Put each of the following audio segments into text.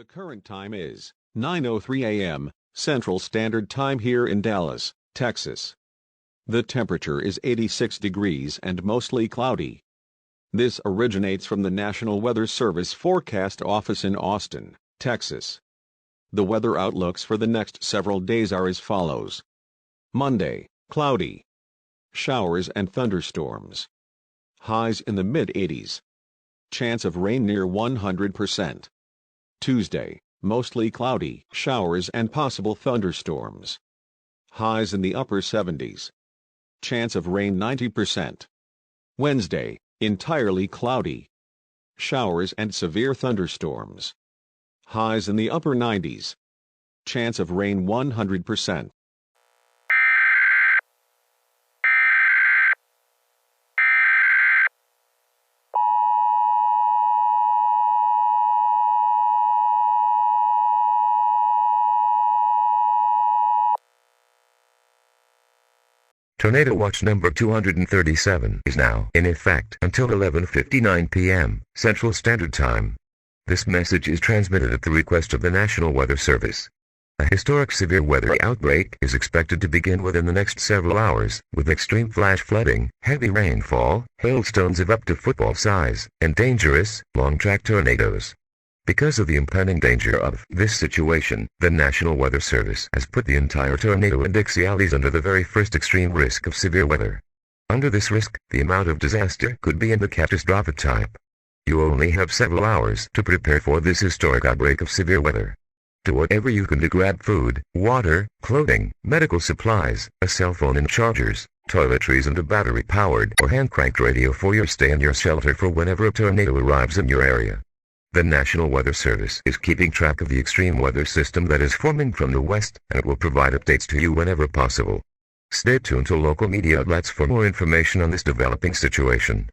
The current time is 9:03 a.m. Central Standard Time here in Dallas, Texas. The temperature is 86 degrees and mostly cloudy. This originates from the National Weather Service Forecast Office in Austin, Texas. The weather outlooks for the next several days are as follows. Monday, cloudy. Showers and thunderstorms. Highs in the mid-80s. Chance of rain near 100%. Tuesday, mostly cloudy, showers and possible thunderstorms. Highs in the upper 70s. Chance of rain 90%. Wednesday, entirely cloudy. Showers and severe thunderstorms. Highs in the upper 90s. Chance of rain 100%. Tornado Watch number 237 is now in effect until 11:59 p.m. Central Standard Time. This message is transmitted at the request of the National Weather Service. A historic severe weather outbreak is expected to begin within the next several hours, with extreme flash flooding, heavy rainfall, hailstones of up to football size, and dangerous, long-track tornadoes. Because of the impending danger of this situation, the National Weather Service has put the entire Tornado and Dixie Alleys under the very first extreme risk of severe weather. Under this risk, the amount of disaster could be in the catastrophic type. You only have several hours to prepare for this historic outbreak of severe weather. Do whatever you can to grab food, water, clothing, medical supplies, a cell phone and chargers, toiletries and a battery-powered or hand-cranked radio for your stay and your shelter for whenever a tornado arrives in your area. The National Weather Service is keeping track of the extreme weather system that is forming from the west, and it will provide updates to you whenever possible. Stay tuned to local media outlets for more information on this developing situation.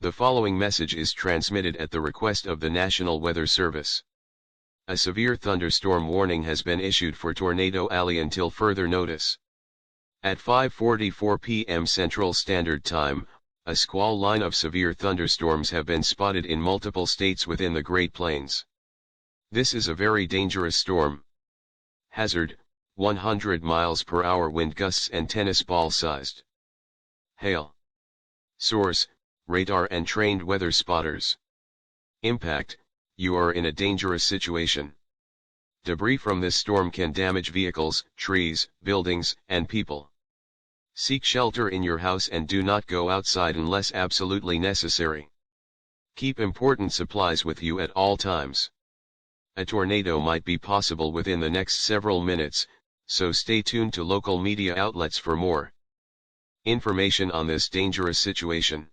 The following message is transmitted at the request of the National Weather Service. A severe thunderstorm warning has been issued for Tornado Alley until further notice. At 5:44 p.m. Central Standard Time, a squall line of severe thunderstorms have been spotted in multiple states within the Great Plains. This is a very dangerous storm. Hazard, 100 miles per hour wind gusts and tennis ball sized. Hail. Source, radar and trained weather spotters. Impact, you are in a dangerous situation. Debris from this storm can damage vehicles, trees, buildings, and people. Seek shelter in your house and do not go outside unless absolutely necessary. Keep important supplies with you at all times. A tornado might be possible within the next several minutes, so stay tuned to local media outlets for more information on this dangerous situation.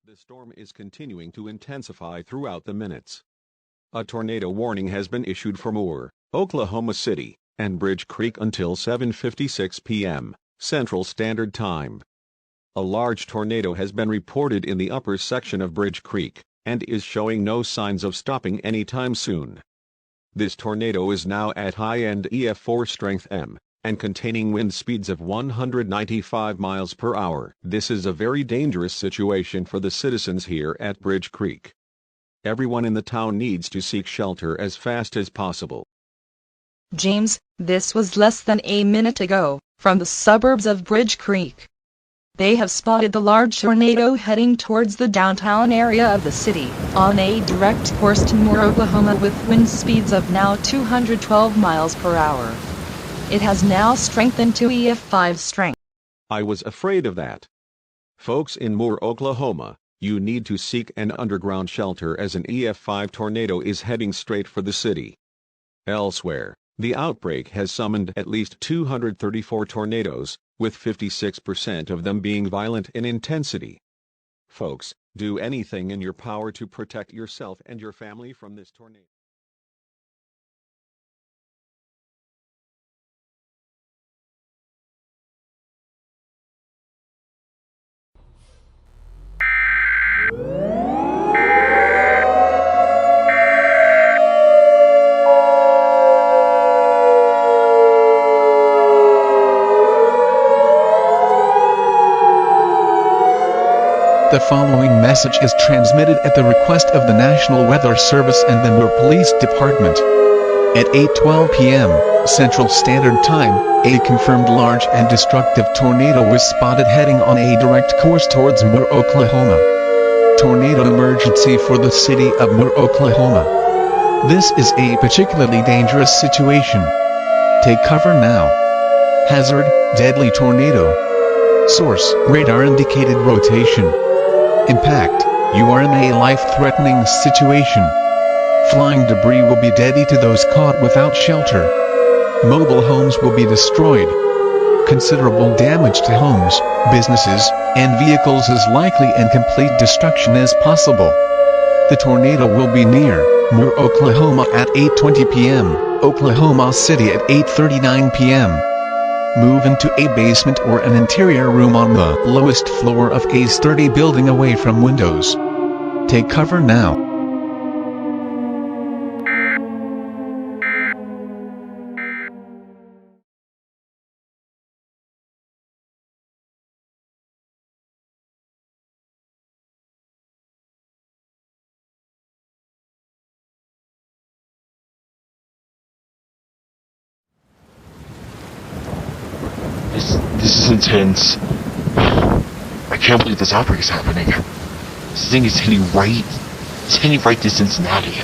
The storm is continuing to intensify throughout the minutes. A tornado warning has been issued for Moore, Oklahoma City, and Bridge Creek until 7:56 p.m. Central Standard Time. A large tornado has been reported in the upper section of Bridge Creek, and is showing no signs of stopping anytime soon. This tornado is now at high-end EF4 strength M, and containing wind speeds of 195 miles per hour. This is a very dangerous situation for the citizens here at Bridge Creek. Everyone in the town needs to seek shelter as fast as possible. James, this was less than a minute ago, from the suburbs of Bridge Creek. They have spotted the large tornado heading towards the downtown area of the city, on a direct course to Moore, Oklahoma, with wind speeds of now 212 miles per hour. It has now strengthened to EF5 strength. I was afraid of that. Folks in Moore, Oklahoma, you need to seek an underground shelter as an EF5 tornado is heading straight for the city. Elsewhere, the outbreak has summoned at least 234 tornadoes, with 56% of them being violent in intensity. Folks, do anything in your power to protect yourself and your family from this tornado. The following message is transmitted at the request of the National Weather Service and the Moore Police Department. At 8:12 p.m. Central Standard Time, a confirmed large and destructive tornado was spotted heading on a direct course towards Moore, Oklahoma. Tornado emergency for the city of Moore, Oklahoma. This is a particularly dangerous situation. Take cover now. Hazard, deadly tornado. Source, radar indicated rotation. Impact, you are in a life-threatening situation. Flying debris will be deadly to those caught without shelter. Mobile homes will be destroyed. Considerable damage to homes, businesses, and vehicles is likely, and complete destruction is possible. The tornado will be near Moore, Oklahoma at 8:20 p.m., Oklahoma City at 8:39 p.m. Move into a basement or an interior room on the lowest floor of a sturdy building away from windows. Take cover now. This is intense. I can't believe this outbreak is happening. This thing is hitting right to Cincinnati.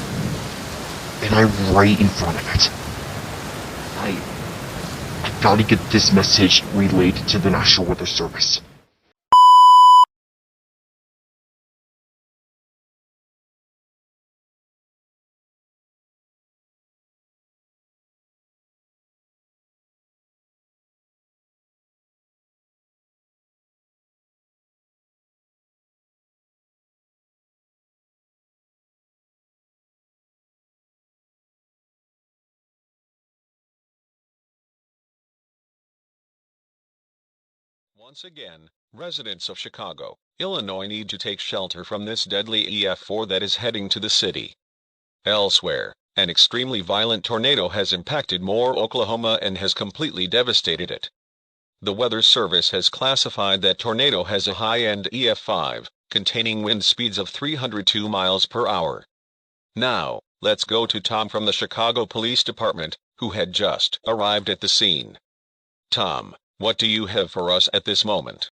And I'm right in front of it. I gotta get this message relayed to the National Weather Service. Once again, residents of Chicago, Illinois need to take shelter from this deadly EF4 that is heading to the city. Elsewhere, an extremely violent tornado has impacted Moore, Oklahoma and has completely devastated it. The Weather Service has classified that tornado as a high-end EF5, containing wind speeds of 302 miles per hour. Now, let's go to Tom from the Chicago Police Department, who had just arrived at the scene. Tom, what do you have for us at this moment?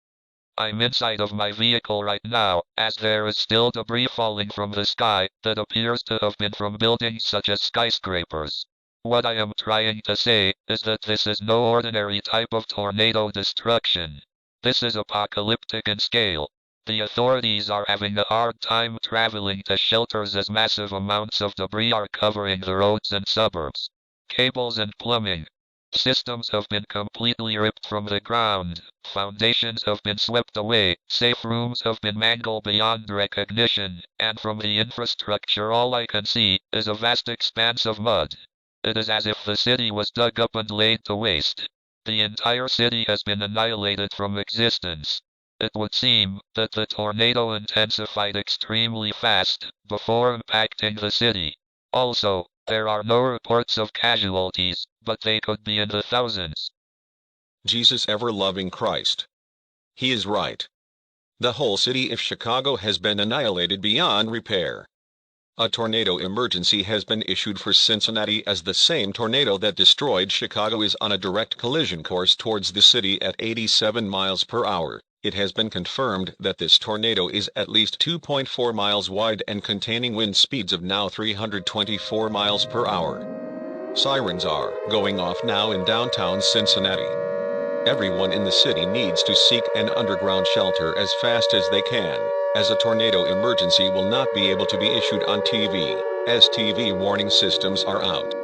I'm inside of my vehicle right now, as there is still debris falling from the sky that appears to have been from buildings such as skyscrapers. What I am trying to say is that this is no ordinary type of tornado destruction. This is apocalyptic in scale. The authorities are having a hard time traveling to shelters as massive amounts of debris are covering the roads and suburbs. Cables and plumbing systems have been completely ripped from the ground, foundations have been swept away, safe rooms have been mangled beyond recognition, and from the infrastructure all I can see is a vast expanse of mud. It is as if the city was dug up and laid to waste. The entire city has been annihilated from existence. It would seem that the tornado intensified extremely fast before impacting the city. Also, there are no reports of casualties, but they could be in the thousands. Jesus ever-loving Christ. He is right. The whole city of Chicago has been annihilated beyond repair. A tornado emergency has been issued for Cincinnati as the same tornado that destroyed Chicago is on a direct collision course towards the city at 87 miles per hour, It has been confirmed that this tornado is at least 2.4 miles wide and containing wind speeds of now 324 miles per hour. Sirens are going off now in downtown Cincinnati. Everyone in the city needs to seek an underground shelter as fast as they can, as a tornado emergency will not be able to be issued on TV, as TV warning systems are out.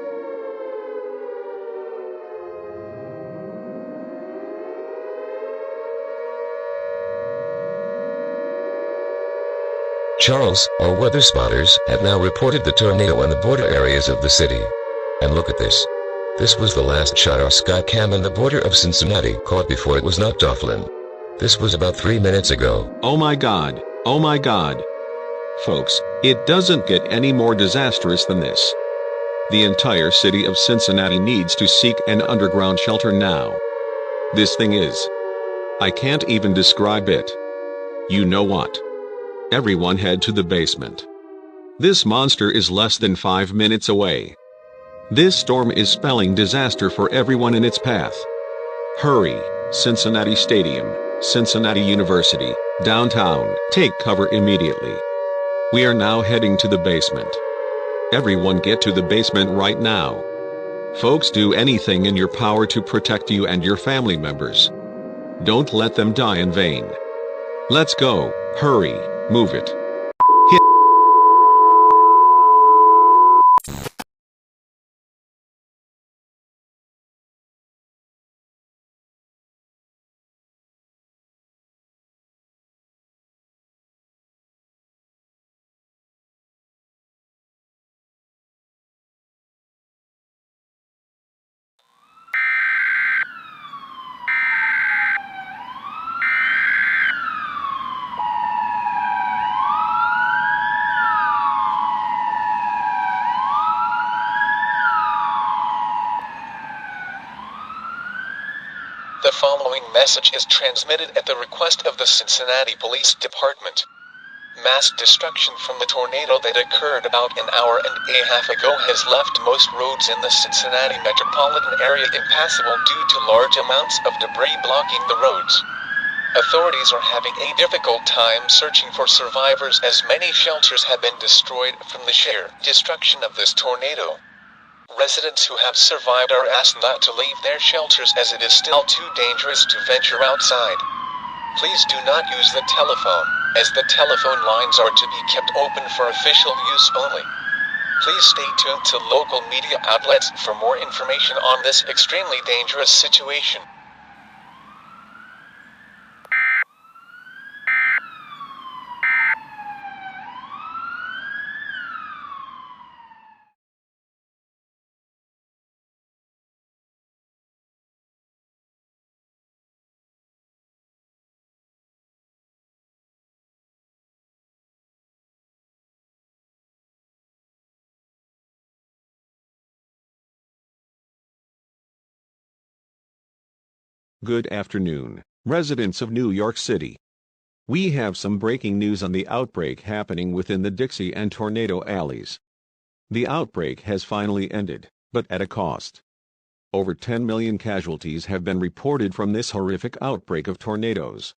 Charles, our weather spotters have now reported the tornado in the border areas of the city. And look at this. This was the last shot our sky cam in the border of Cincinnati caught before it was knocked offline. This was about 3 minutes ago. Oh my God, oh my God. Folks, it doesn't get any more disastrous than this. The entire city of Cincinnati needs to seek an underground shelter now. This thing is... I can't even describe it. You know what? Everyone head to the basement. This monster is less than 5 minutes away. This storm is spelling disaster for everyone in its path. Hurry, Cincinnati Stadium, Cincinnati University, downtown, take cover immediately. We are now heading to the basement. Everyone get to the basement right now. Folks, do anything in your power to protect you and your family members. Don't let them die in vain. Let's go, hurry. Move it. The following message is transmitted at the request of the Cincinnati Police Department. Mass destruction from the tornado that occurred about an hour and a half ago has left most roads in the Cincinnati metropolitan area impassable due to large amounts of debris blocking the roads. Authorities are having a difficult time searching for survivors as many shelters have been destroyed from the sheer destruction of this tornado. Residents who have survived are asked not to leave their shelters as it is still too dangerous to venture outside. Please do not use the telephone, as the telephone lines are to be kept open for official use only. Please stay tuned to local media outlets for more information on this extremely dangerous situation. Good afternoon, residents of New York City. We have some breaking news on the outbreak happening within the Dixie and Tornado Alleys. The outbreak has finally ended, but at a cost. Over 10 million casualties have been reported from this horrific outbreak of tornadoes.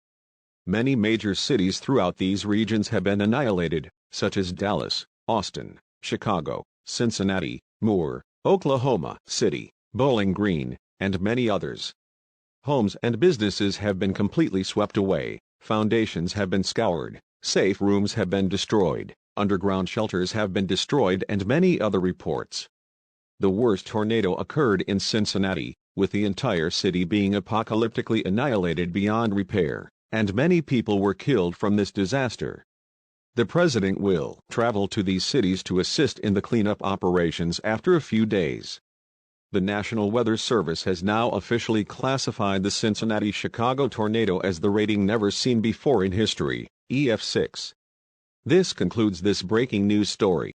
Many major cities throughout these regions have been annihilated, such as Dallas, Austin, Chicago, Cincinnati, Moore, Oklahoma City, Bowling Green, and many others. Homes and businesses have been completely swept away, foundations have been scoured, safe rooms have been destroyed, underground shelters have been destroyed, and many other reports. The worst tornado occurred in Cincinnati, with the entire city being apocalyptically annihilated beyond repair, and many people were killed from this disaster. The president will travel to these cities to assist in the cleanup operations after a few days. The National Weather Service has now officially classified the Cincinnati-Chicago tornado as the rating never seen before in history, EF6. This concludes this breaking news story.